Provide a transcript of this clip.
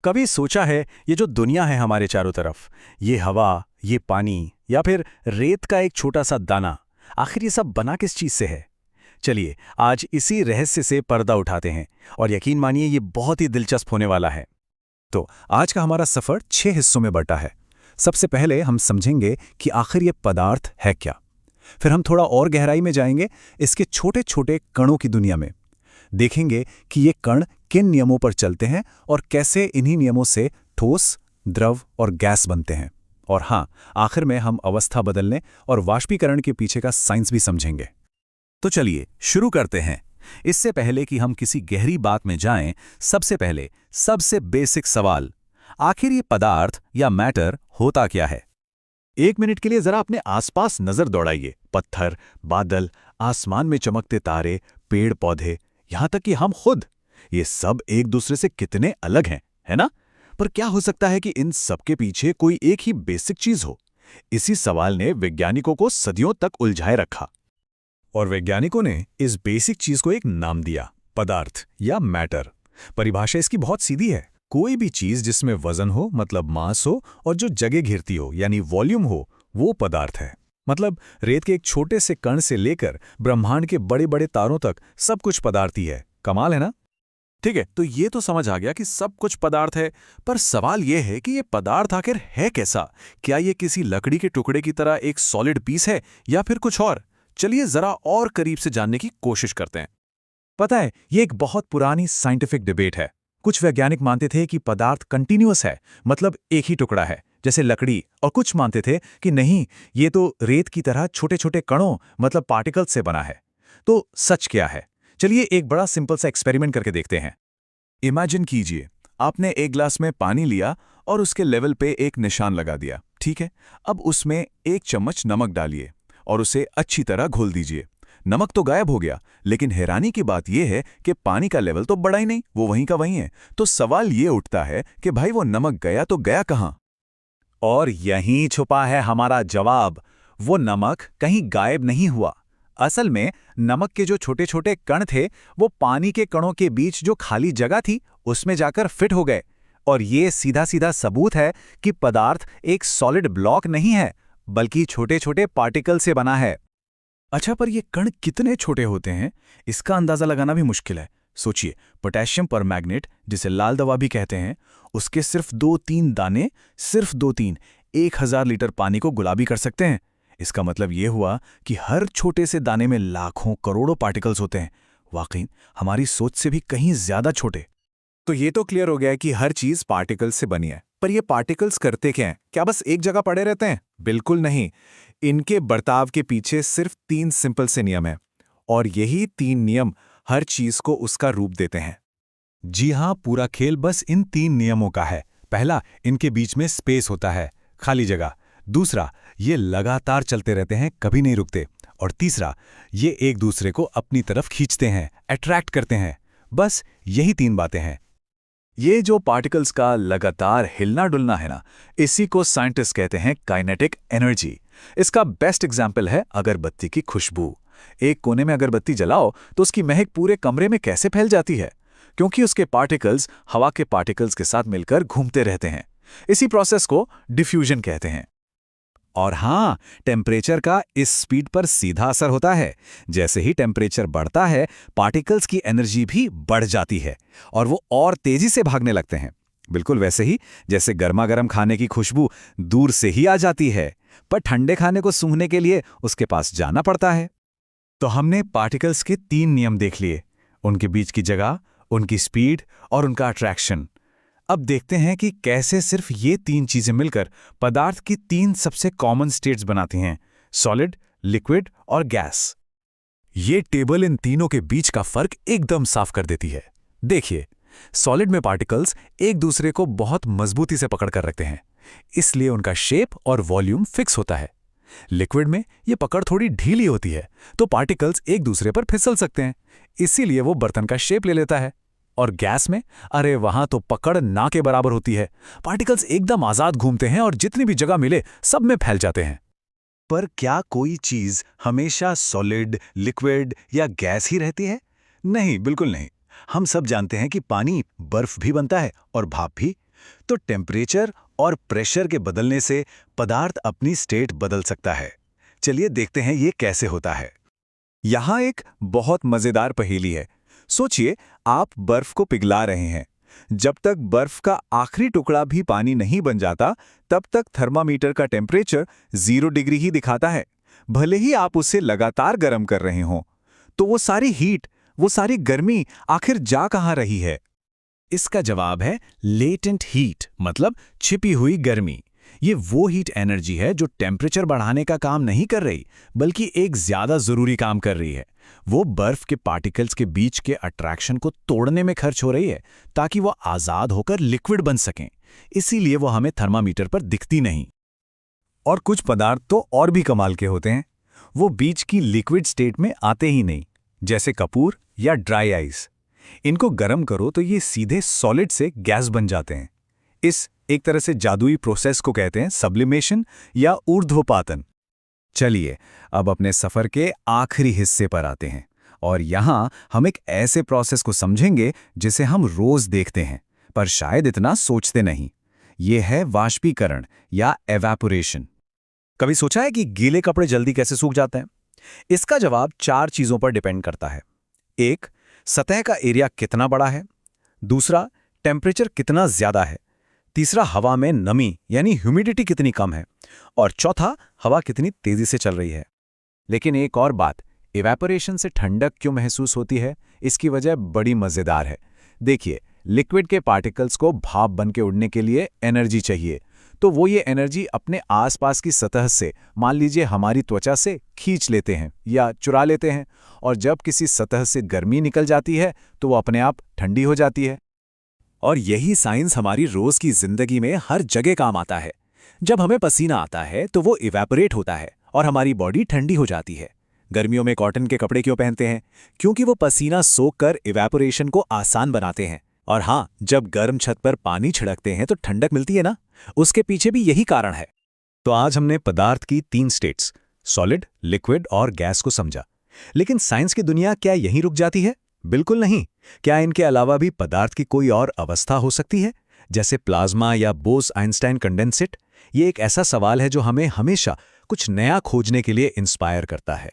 कभी सोचा है ये जो दुनिया है हमारे चारों तरफ, ये हवा, ये पानी या फिर रेत का एक छोटा सा दाना, आखिर ये सब बना किस चीज से है? चलिए आज इसी रहस्य से पर्दा उठाते हैं और यकीन मानिए ये बहुत ही दिलचस्प होने वाला है। तो आज का हमारा सफर 6 हिस्सों में बटा है। सबसे पहले हम समझेंगे कि आखिर ये पदार्थ है क्या। फिर हम थोड़ा और गहराई में जाएंगे इसके छोटे छोटे कणों की दुनिया में। देखेंगे कि ये कण किन नियमों पर चलते हैं और कैसे इन्हीं नियमों से ठोस, द्रव और गैस बनते हैं। और हाँ, आखिर में हम अवस्था बदलने और वाष्पीकरण के पीछे का साइंस भी समझेंगे। तो चलिए शुरू करते हैं। इससे पहले कि हम किसी गहरी बात में जाएं, सबसे पहले सबसे बेसिक सवाल, आखिर ये पदार्थ या मैटर होता क्या है? 1 मिनट के लिए जरा अपने आसपास नजर दौड़ाइए। पत्थर, बादल, आसमान में चमकते तारे, पेड़ पौधे, यहां तक कि हम खुद, ये सब एक दूसरे से कितने अलग हैं, है ना? पर क्या हो सकता है कि इन सब के पीछे कोई एक ही बेसिक चीज हो? इसी सवाल ने वैज्ञानिकों को सदियों तक उलझाए रखा। और वैज्ञानिकों ने इस बेसिक चीज को एक नाम दिया, पदार्थ या मैटर। परिभाषा इसकी बहुत सीधी है। कोई भी चीज जिसमें वजन हो, मतलब मास हो, और जो जगह घेरती हो, यानी वॉल्यूम हो, वो पदार्थ है। मतलब रेत के एक छोटे से कण से लेकर ब्रह्मांड के बड़े बड़े तारों तक सब कुछ पदार्थ ही है। कमाल है ना? ठीक है, तो ये तो समझ आ गया कि सब कुछ पदार्थ है, पर सवाल ये है कि ये पदार्थ आखिर है कैसा? क्या ये किसी लकड़ी के टुकड़े की तरह एक सॉलिड पीस है या फिर कुछ और? चलिए जरा और करीब से जानने की कोशिश करते हैं। पता है, ये एक बहुत पुरानी साइंटिफिक डिबेट है। कुछ वैज्ञानिक मानते थे कि पदार्थ कंटिन्यूअस है, मतलब एक ही टुकड़ा है, जैसे लकड़ी, और कुछ मानते थे कि नहीं, ये तो रेत की तरह छोटे छोटे कणों, मतलब पार्टिकल्स से बना है। तो सच क्या है? चलिए एक बड़ा सिंपल सा एक्सपेरिमेंट करके देखते हैं। इमेजिन कीजिए, आपने एक ग्लास में पानी लिया और उसके लेवल पे एक निशान लगा दिया। ठीक है, अब उसमें 1 चम्मच नमक डालिए और उसे अच्छी तरह घोल दीजिए। नमक तो गायब हो गया, लेकिन हैरानी की बात यह है कि पानी का लेवल तो बढ़ा ही नहीं, वो वहीं का वहीं है। तो सवाल ये उठता है कि भाई वो नमक गया तो गया कहाँ? और यहीं छुपा है हमारा जवाब। वो नमक कहीं गायब नहीं हुआ। असल में नमक के जो छोटे छोटे कण थे, वो पानी के कणों के बीच जो खाली जगह थी, उसमें जाकर फिट हो गए। और ये सीधा सीधा सबूत है कि पदार्थ एक सॉलिड ब्लॉक नहीं है, बल्कि छोटे छोटे पार्टिकल से बना है। अच्छा, पर ये कण कितने छोटे होते हैं, इसका अंदाजा लगाना भी मुश्किल है। सोचिए, पोटेशियम परमैंगनेट, जिसे लाल दवा भी कहते हैं, उसके सिर्फ 2-3 दाने, सिर्फ 2-3, 1000 लीटर पानी को गुलाबी कर सकते हैं। इसका मतलब ये हुआ कि हर छोटे से दाने में लाखों करोड़ों पार्टिकल्स होते हैं। वाकई हमारी सोच से भी कहीं ज्यादा छोटे। तो ये तो क्लियर हो गया है कि हर चीज पार्टिकल्स से बनी है। पर ये पार्टिकल्स करते क्या हैं? क्या बस एक जगह पड़े रहते हैं? बिल्कुल नहीं। इनके बर्ताव के पीछे सिर्फ 3 सिंपल से नियम हैं। और यही 3 नियम हर चीज को उसका रूप देते हैं। जी हाँ, पूरा खेल बस इन 3 नियमों का है। पहला, इनके बीच में स्पेस होता है, खाली जगह। दूसरा, ये लगातार चलते रहते हैं, कभी नहीं रुकते। और तीसरा, ये एक दूसरे को अपनी तरफ खींचते हैं, अट्रैक्ट करते हैं। बस यही 3 बातें हैं। ये जो पार्टिकल्स का लगातार हिलना डुलना है ना, इसी को साइंटिस्ट कहते हैं काइनेटिक एनर्जी। इसका बेस्ट एग्जाम्पल है अगरबत्ती की खुशबू। एक कोने में अगरबत्ती जलाओ तो उसकी महक पूरे कमरे में कैसे फैल जाती है? क्योंकि उसके पार्टिकल्स हवा के पार्टिकल्स के साथ मिलकर घूमते रहते हैं। इसी प्रोसेस को डिफ्यूजन कहते हैं। और हाँ, टेम्परेचर का इस स्पीड पर सीधा असर होता है। जैसे ही टेम्परेचर बढ़ता है, पार्टिकल्स की एनर्जी भी बढ़ जाती है और वो और तेजी से भागने लगते हैं। बिल्कुल वैसे ही जैसे गर्मा गर्म खाने की खुशबू दूर से ही आ जाती है, पर ठंडे खाने को सूंघने के लिए उसके पास जाना पड़ता है। तो हमने पार्टिकल्स के 3 नियम देख लिए, उनके बीच की जगह, उनकी स्पीड और उनका अट्रैक्शन। अब देखते हैं कि कैसे सिर्फ ये 3 चीजें मिलकर पदार्थ की 3 सबसे कॉमन स्टेट्स बनाती हैं, सॉलिड, लिक्विड और गैस। ये टेबल इन तीनों के बीच का फर्क एकदम साफ कर देती है। देखिए, सॉलिड में पार्टिकल्स एक दूसरे को बहुत मजबूती से पकड़ कर रखते हैं, इसलिए उनका शेप और वॉल्यूम फिक्स होता है। लिक्विड में ये पकड़ थोड़ी ढीली होती है, तो पार्टिकल्स एक दूसरे पर फिसल सकते हैं, इसीलिए वो बर्तन का शेप ले लेता है। और गैस में, अरे वहां तो पकड़ ना के बराबर होती है। पार्टिकल्स एकदम आजाद घूमते हैं और जितनी भी जगह मिले सब में फैल जाते हैं। पर क्या कोई चीज हमेशा सॉलिड, लिक्विड या गैस ही रहती है? नहीं, बिल्कुल नहीं। हम सब जानते हैं कि पानी बर्फ भी बनता है और भाप भी। तो टेम्परेचर और प्रेशर के बदलने से पदार्थ अपनी स्टेट बदल सकता है। चलिए देखते हैं ये कैसे होता है। यहाँ एक बहुत मजेदार पहेली है। सोचिए, आप बर्फ को पिघला रहे हैं। जब तक बर्फ का आखिरी टुकड़ा भी पानी नहीं बन जाता, तब तक थर्मामीटर का टेम्परेचर 0 डिग्री ही दिखाता है। भले ही आप उसे लगातार गर्म कर रहे हों। तो वो सारी हीट, वो सारी गर्मी आखिर जा कहाँ रही है? इसका जवाब है लेटेंट हीट, मतलब छिपी हुई गर्मी। ये वो हीट एनर्जी है जो टेम्परेचर बढ़ाने का काम नहीं कर रही, बल्कि एक ज्यादा जरूरी काम कर रही है। वो बर्फ के पार्टिकल्स के बीच के अट्रैक्शन को तोड़ने में खर्च हो रही है, ताकि वो आजाद होकर लिक्विड बन सकें। इसीलिए वो हमें थर्मामीटर पर दिखती नहीं। और कुछ पदार्थ तो और भी कमाल के होते हैं। वो बीच की लिक्विड स्टेट में आते ही नहीं, जैसे कपूर या ड्राई आइस। इनको गर्म करो तो ये सीधे सॉलिड से गैस बन जाते हैं। इस एक तरह से जादुई प्रोसेस को कहते हैं सब्लिमेशन या ऊर्ध्वपातन। चलिए अब अपने सफर के आखिरी हिस्से पर आते हैं, और यहाँ हम एक ऐसे प्रोसेस को समझेंगे जिसे हम रोज देखते हैं, पर शायद इतना सोचते नहीं। ये है वाष्पीकरण या एवापोरेशन। कभी सोचा है कि गीले कपड़े जल्दी कैसे सूख जाते हैं? इसका जवाब 4 चीजों पर डिपेंड करता है। 1. सतह का एरिया कितना बड़ा है। दूसरा, टेम्परेचर कितना ज्यादा है। तीसरा, हवा में नमी यानी ह्यूमिडिटी कितनी कम है। और चौथा, हवा कितनी तेजी से चल रही है। लेकिन एक और बात, इवेपोरेशन से ठंडक क्यों महसूस होती है? इसकी वजह बड़ी मजेदार है। देखिए, लिक्विड के पार्टिकल्स को भाप बन के उड़ने के लिए एनर्जी चाहिए, तो वो ये एनर्जी अपने आसपास की सतह से, मान लीजिए हमारी त्वचा से, खींच लेते हैं या चुरा लेते हैं। और जब किसी सतह से गर्मी निकल जाती है तो वो अपने आप ठंडी हो जाती है। और यही साइंस हमारी रोज की जिंदगी में हर जगह काम आता है। जब हमें पसीना आता है तो वो इवेपोरेट होता है और हमारी बॉडी ठंडी हो जाती है। गर्मियों में कॉटन के कपड़े क्यों पहनते हैं? क्योंकि वो पसीना सोखकर इवेपोरेशन को आसान बनाते हैं। और हाँ, जब गर्म छत पर पानी छिड़कते हैं तो ठंडक मिलती है ना, उसके पीछे भी यही कारण है। तो आज हमने पदार्थ की 3 स्टेट्स, सॉलिड, लिक्विड और गैस को समझा। लेकिन साइंस की दुनिया क्या यहीं रुक जाती है? बिल्कुल नहीं। क्या इनके अलावा भी पदार्थ की कोई और अवस्था हो सकती है, जैसे प्लाज्मा या बोस-आइंस्टाइन कंडेंसेट? ये एक ऐसा सवाल है जो हमें हमेशा कुछ नया खोजने के लिए इंस्पायर करता है।